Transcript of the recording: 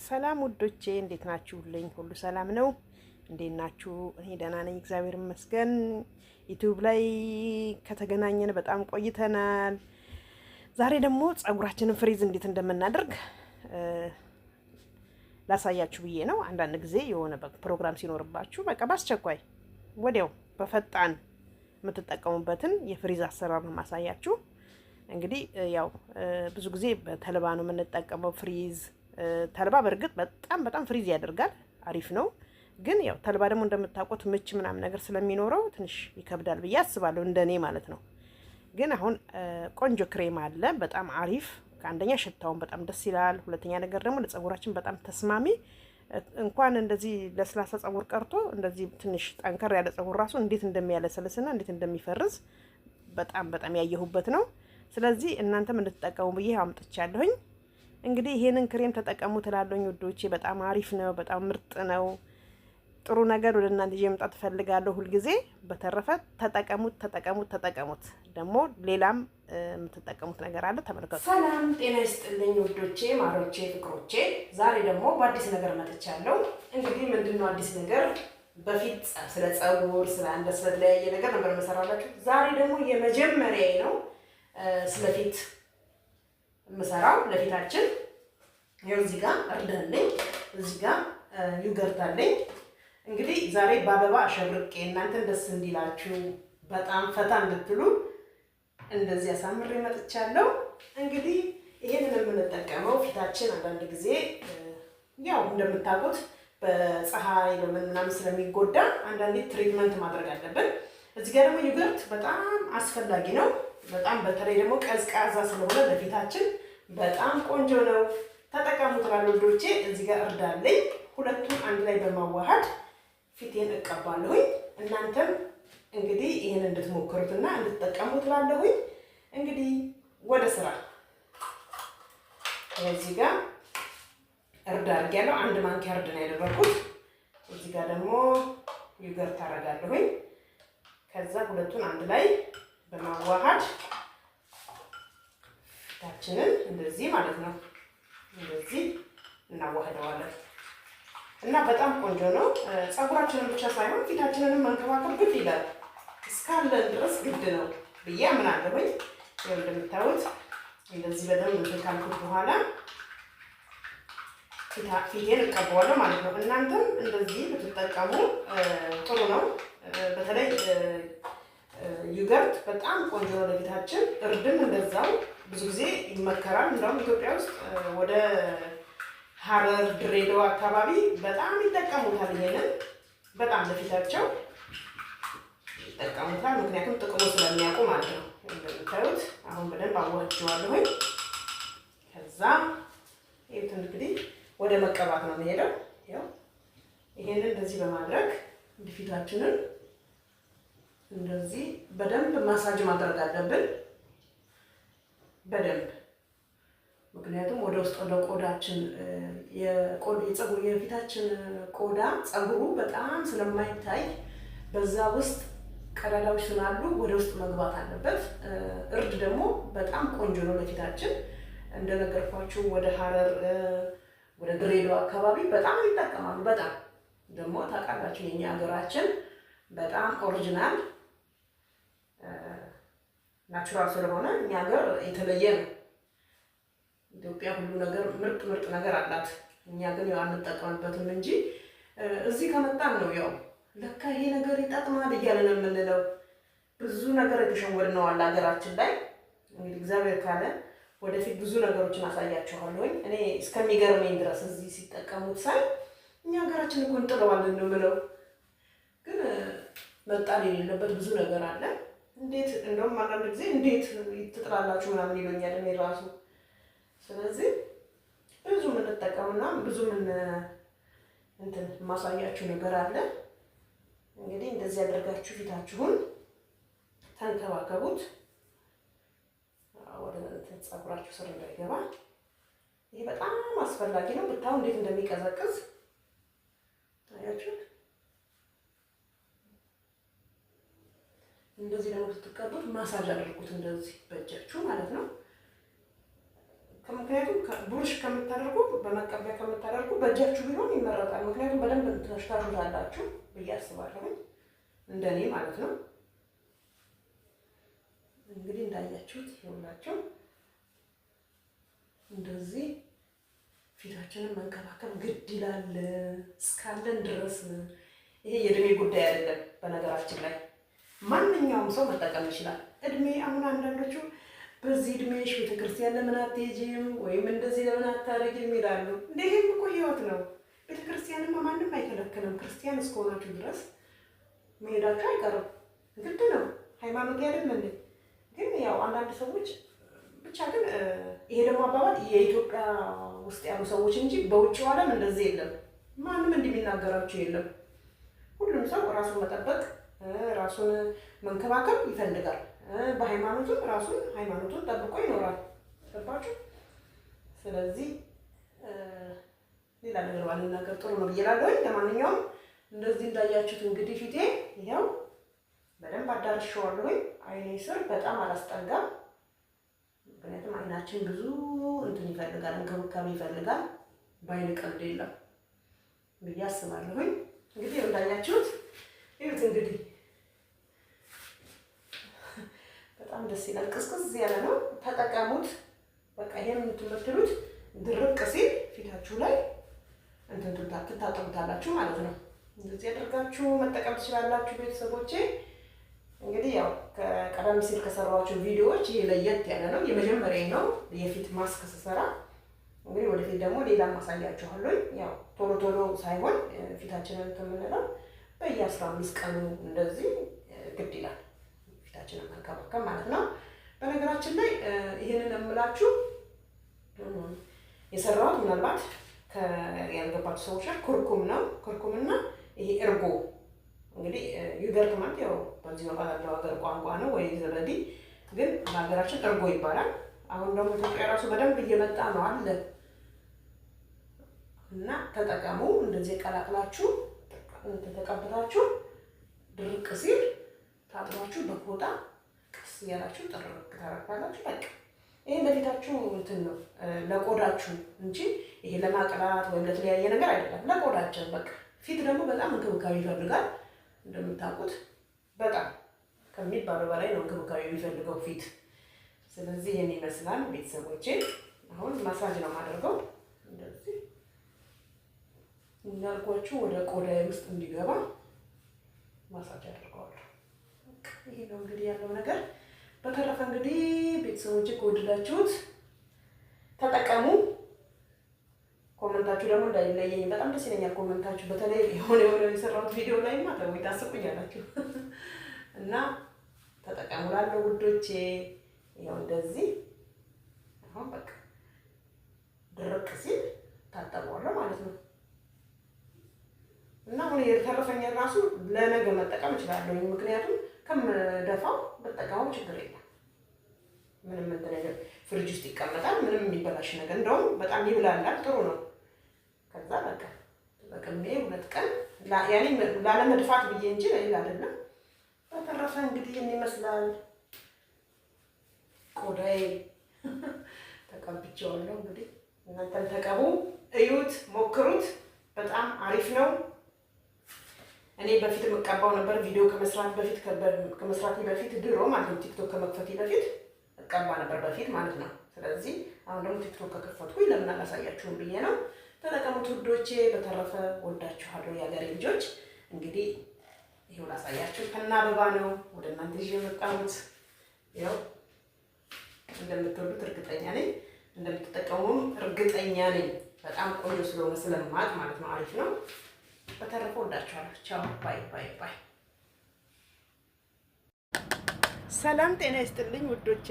ሰላም ውዶቼ እንዴት ናችሁልኝ? ሁሉ ሰላም ነው? እንዴት ናችሁ? እኔ ደህና ነኝ፣ እግዚአብሔር ይመስገን። ዩቲዩብ ላይ ከተገናኘን በጣም ቆይተናል። ዛሬ ደግሞ ፀጉራችንን ፍሪዝ እንዴት እንደምናደርግ ላሳያችሁ ብዬ ነው። አንዳንድ ጊዜ የሆነ ፕሮግራም ሲኖርባችሁ በቃ በአስቸኳይ ወዲያው በፈጣን የምትጠቀሙበትን የፍሪዝ አሰራር ነው ማሳያችሁ። እንግዲህ ያው ብዙ ጊዜ በተልባ ነው የምንጠቀመው ፍሪዝ። ተልባ በእርግጥ በጣም ፍሪዝ ያደርጋል፣ አሪፍ ነው። ግን ያው ተልባ ደግሞ እንደምታውቁት ምች ምናምን ነገር ስለሚኖረው ትንሽ ይከብዳል ብዬ አስባለሁ፣ እንደኔ ማለት ነው። ግን አሁን ቆንጆ ክሬም አለ፣ በጣም አሪፍ። ከአንደኛ ሽታውን በጣም ደስ ይላል፣ ሁለተኛ ነገር ደግሞ ለፀጉራችን በጣም ተስማሚ። እንኳን እንደዚህ ለስላሳ ፀጉር ቀርቶ እንደዚህ ትንሽ ጠንከር ያለ ፀጉር ራሱ እንዴት እንደሚያለሰልስና እንዴት እንደሚፈርዝ በጣም ያየሁበት ነው። ስለዚህ እናንተም እንድትጠቀሙ ብዬ አምጥቻለሁኝ። እንግዲህ ይሄንን ክሬም ተጠቀሙ ትላለኝ ውዶቼ። በጣም አሪፍ ነው፣ በጣም ምርጥ ነው። ጥሩ ነገር ወደ እናንተ ይዤ መምጣት እፈልጋለሁ ሁልጊዜ። በተረፈ ተጠቀሙት። ደግሞ ሌላም የምትጠቀሙት ነገር አለ፣ ተመልከቱ። ሰላም ጤና ይስጥልኝ ውዶቼ፣ ማሮቼ፣ ፍቅሮቼ። ዛሬ ደግሞ በአዲስ ነገር መጥቻለሁ። እንግዲህ ምንድነው አዲስ ነገር? በፊት ስለ ፀጉር ስለተለያየ ነገር ነበር መሰራላችሁ። ዛሬ ደግሞ የመጀመሪያዬ ነው ስለፊት የምሰራው። ለፊታችን ይኸው እዚህ ጋር እርዳለኝ፣ እዚህ ጋር ዩገርት አለኝ። እንግዲህ ዛሬ በአበባ አሸብርቄ እናንተን ደስ እንዲላችሁ በጣም ፈታ እንድትሉ እንደዚህ አሳምሬ መጥቻለሁ። እንግዲህ ይሄንን የምንጠቀመው ፊታችን አንዳንድ ጊዜ ያው እንደምታውቁት በፀሐይ ምናምን ስለሚጎዳ አንዳንዴ ትሪትመንት ማድረግ አለብን። እዚህ ጋር ደግሞ ዩገርት በጣም አስፈላጊ ነው። በጣም በተለይ ደግሞ ቀዝቃዛ ስለሆነ ለፊታችን በጣም ቆንጆ ነው። ተጠቀሙ ትላለሁ ልጆቼ። እዚህ ጋር እርዳለኝ። ሁለቱን አንድ ላይ በማዋሃድ ፊቴን እቀባለሁኝ። እናንተም እንግዲህ ይሄን እንድትሞክሩትና እንድትጠቀሙ ትላለሁኝ። እንግዲህ ወደ ስራ። እዚህ ጋር እርድ አድርጌያለሁ። አንድ ማንኪያ እርድ ነው ያደረኩት። እዚህ ጋር ደግሞ ዩገርት አደርጋለሁኝ። ከዛ ሁለቱን አንድ ላይ በማዋሃድ ፊታችንን እንደዚህ ማለት ነው እንደዚህ እናዋህደዋለን እና በጣም ቆንጆ ነው። ፀጉራችንን ብቻ ሳይሆን ፊታችንንም መንከባከብ ግድ ይላል፣ እስካለን ድረስ ግድ ነው ብዬ አምናለሁኝ። ይኸው እንደምታዩት እንደዚህ በደንብ እንትን ካልኩት በኋላ ፊቴን እቀባዋለሁ ማለት ነው። እናንተም እንደዚህ ብትጠቀሙ ጥሩ ነው። በተለይ ዩገርት በጣም ቆንጆ ነው ለፊታችን። እርድም እንደዛው ብዙ ጊዜ ይመከራል። እንደውም ኢትዮጵያ ውስጥ ወደ ሐረር፣ ድሬዳዋ አካባቢ በጣም ይጠቀሙታል። ይሄንን በጣም ለፊታቸው ይጠቀሙታል፣ ምክንያቱም ጥቅሙ ስለሚያውቁ ማለት ነው። እንደምታዩት አሁን በደንብ አዋህጀዋለሁኝ። ከዛ ይሄን እንግዲህ ወደ መቀባት ነው የሚሄደው። ያው ይሄንን እንደዚህ በማድረግ ፊታችንን እንደዚህ በደንብ ማሳጅ ማድረግ አለብን፣ በደንብ ምክንያቱም ወደ ውስጥ ወደ ቆዳችን የፊታችን ቆዳ ፀጉሩ በጣም ስለማይታይ በዛ ውስጥ ቀዳዳዎች ስላሉ ወደ ውስጥ መግባት አለበት። እርድ ደግሞ በጣም ቆንጆ ነው ለፊታችን። እንደነገርኳችሁ ወደ ሐረር ወደ ድሬዳዋ አካባቢ በጣም ይጠቀማሉ። በጣም ደግሞ ታውቃላችሁ የኛ ሀገራችን በጣም ኦሪጂናል ናቹራል ስለሆነ እኛ ሀገር የተለየ ነው። ኢትዮጵያ ሁሉ ነገር ምርጥ ነገር አላት። እኛ ግን ያው አንጠቀምበትም እንጂ እዚህ ከመጣን ነው ያው ለካ ይሄ ነገር ይጠቅማል እያለን የምንለው። ብዙ ነገር የተሸወድነው አለ ሀገራችን ላይ። እንግዲህ እግዚአብሔር ካለ ወደፊት ብዙ ነገሮችን አሳያችኋለሁኝ። እኔ እስከሚገርመኝ ድረስ እዚህ ሲጠቀሙት ሳይ እኛ ሀገራችን እኮ እንጥለዋለን ነው የምለው። ግን መጣል የሌለበት ብዙ ነገር አለ። እንዴት እንደውም አንዳንድ ጊዜ እንዴት ትጥላላችሁ ምናምን ይሉኛል እኔ ራሱ። ስለዚህ ብዙ የምንጠቀምና ብዙ እንትን ማሳያችሁ ነገር አለ። እንግዲህ እንደዚህ ያደርጋችሁ ፊታችሁን ተንከባከቡት፣ ወደ ፀጉራችሁ ስር እንዳይገባ። ይሄ በጣም አስፈላጊ ነው። ብታው እንዴት እንደሚቀዘቅዝ ታያችሁት። እንደዚህ ደግሞ ስትቀቡት ማሳጅ አድርጉት፣ እንደዚህ በእጃችሁ ማለት ነው። ምክንያቱም ብሩሽ ከምታደርጉ በመቀቢያ ከምታደርጉ በእጃችሁ ቢሆን ይመረጣል። ምክንያቱም በደንብ ታሽታችሁታላችሁ ብዬ አስባለሁ፣ እንደኔ ማለት ነው። እንግዲህ እንዳያችሁት ይኸውላችሁ እንደዚህ ፊታችንን መንከባከብ ግድ ይላል እስካለን ድረስ። ይሄ የእድሜ ጉዳይ አይደለም። በነገራችን ላይ ማንኛውም ሰው መጠቀም ይችላል። እድሜ አሁን አንዳንዶቹ በዚህ እድሜሽ ቤተክርስቲያን ለምን አትሄጂም ወይም እንደዚህ ለምን አታረጊም ይላሉ። ይሄም እኮ ህይወት ነው። ቤተክርስቲያንማ ማንም አይከለክልም። ክርስቲያን እስከሆናችሁ ድረስ መሄዳችሁ አይቀርም፣ ግድ ነው። ሃይማኖት አይደለም እንዴ? ግን ያው አንዳንድ ሰዎች ብቻ ግን ይሄ ደግሞ አባባል የኢትዮጵያ ውስጥ ያሉ ሰዎች እንጂ በውጭው ዓለም እንደዚህ የለም። ማንም እንደሚናገራቸው የለም። ሁሉም ሰው ራሱን መጠበቅ ራሱን መንከባከብ ይፈልጋል። በሃይማኖቱም ራሱን ሃይማኖቱን ጠብቆ ይኖራል። ገባችሁ? ስለዚህ ሌላ ነገር ባልናገር ጥሩ ነው ብዬ እላለሁ። ለማንኛውም እንደዚህ እንዳያችሁት እንግዲህ ፊቴ ይኸው በደንብ አዳርሼዋለሁ። አይኔ ስር በጣም አላስጠጋም። ምክንያቱም አይናችን ብዙ እንትን ይፈልጋል፣ እንክብካቤ ይፈልጋል። በአይን ቀልድ የለም ብዬ አስባለሁ። እንግዲህ እንዳያችሁት ይሁት እንግዲህ በጣም ደስ ይላል። ቅዝቅዝ ያለ ነው። ተጠቀሙት። በቃ ይሄን የምትመትሉት ድርቅ ሲል ፊታችሁ ላይ እንትን ትታጠቡታላችሁ ማለት ነው። እንደዚህ አድርጋችሁ መጠቀም ትችላላችሁ ቤተሰቦቼ። እንግዲህ ያው ቀደም ሲል ከሰራኋቸው ቪዲዮዎች ይሄ ለየት ያለ ነው። የመጀመሪያ ነው የፊት ማስክ ስሰራ። እንግዲህ ወደፊት ደግሞ ሌላ ማሳያችኋለሁ። ያው ቶሎ ቶሎ ሳይሆን ፊታችንን የምንለው በየ15 ቀኑ እንደዚህ ግድ ይላል ፊታችንን መንከባከብ ማለት ነው። በነገራችን ላይ ይሄንን የምላችሁ የሰራሁት ምናልባት ያልገባችሁ ሰዎች ኩርኩም ነው። ኩርኩምና ይሄ እርጎ እንግዲህ ዩገርት ማለት ያው በዚህ ባለው ሀገር ቋንቋ ነው ወይ ዘበዲ፣ ግን በሀገራችን እርጎ ይባላል። አሁን ደግሞ ኢትዮጵያ ራሱ በደንብ እየመጣ ነው አለ እና ተጠቀሙ። እንደዚህ ቀላቅላችሁ ተቀብታችሁ ድርቅ ሲል ታጥባችሁ በፎጣ ቀስ እያላችሁ ጥርቅ ታረጋላችሁ። በቃ ይሄ ለፊታችሁ እንትን ነው ለቆዳችሁ እንጂ ይሄ ለማቅላት ወይም ለተለያየ ነገር አይደለም። ለቆዳችን በቃ ፊት ደግሞ በጣም እንክብካቤ ይፈልጋል። እንደምታውቁት በጣም ከሚባለው በላይ ነው እንክብካቤ የሚፈልገው ፊት። ስለዚህ ይሄን ይመስላል ቤተሰቦቼ። አሁን ማሳጅ ነው የማደርገው እንደዚህ እንዳልኳችሁ ወደ ቆዳዬ ውስጥ እንዲገባ ማሳጅ አድርገዋለሁ። ይሄ ነው እንግዲህ ያለው ነገር። በተረፈ እንግዲህ ቤተሰቦቼ ከወደዳችሁት ተጠቀሙ። ኮመንታችሁ ደግሞ እንዳይለየኝ በጣም ደስ ይለኛል። ኮመንታችሁ በተለይ የሆነ የሰራሁት ቪዲዮ ላይ ማለት ነው ታስቁኛላችሁ እና ተጠቀሙ ላለው ውዶቼ። ይሄው እንደዚህ አሁን በቃ ድርቅ ሲል ታጠበዋለሁ ማለት ነው እና አሁን የተረፈኝ ራሱ ለነገ መጠቀም እችላለሁ። ምክንያቱም ከምደፋው በጠቀመው ችግር የለም። ምንም እንትን ነገር ፍሪጅ ውስጥ ይቀመጣል። ምንም የሚበላሽ ነገር እንደውም በጣም ይብላላል፣ ጥሩ ነው። ከዛ በቃ ተጠቅሜ 2 ቀን ያኔ ላለመድፋት ብዬ እንጂ ለሌላ አይደለም። በተረፈ እንግዲህ ይሄን ይመስላል ቆዳዬ። ተቀብቼዋለሁ። እንግዲህ እናንተም ተቀቡ፣ እዩት፣ ሞክሩት። በጣም አሪፍ ነው። እኔ በፊት የምቀባው ነበር ቪዲዮ ከመስራቴ በፊት ድሮ ማለት ነው። ቲክቶክ ከመክፈቴ በፊት እቀባ ነበር በፊት ማለት ነው። ስለዚህ አሁን ደግሞ ቲክቶክ ከከፈትኩኝ ለምን አላሳያችሁም ብዬ ነው። ተጠቀሙት ውዶቼ። በተረፈ ወዳችኋለሁ የሀገሬ ልጆች። እንግዲህ ይሄው ላሳያችሁ ከና አበባ ነው ወደ እናንተ ይዤ የመጣሁት። ያው እንደምትወዱት እርግጠኛ ነኝ፣ እንደምትጠቀሙም እርግጠኛ ነኝ። በጣም ቆንጆ ስለሆነ ስለማት ማለት ነው። አሪፍ ነው። በተረፈ ወዳችኋለሁ። ቻው ባይ ባይ ባይ። ሰላም ጤና ይስጥልኝ ውዶቼ።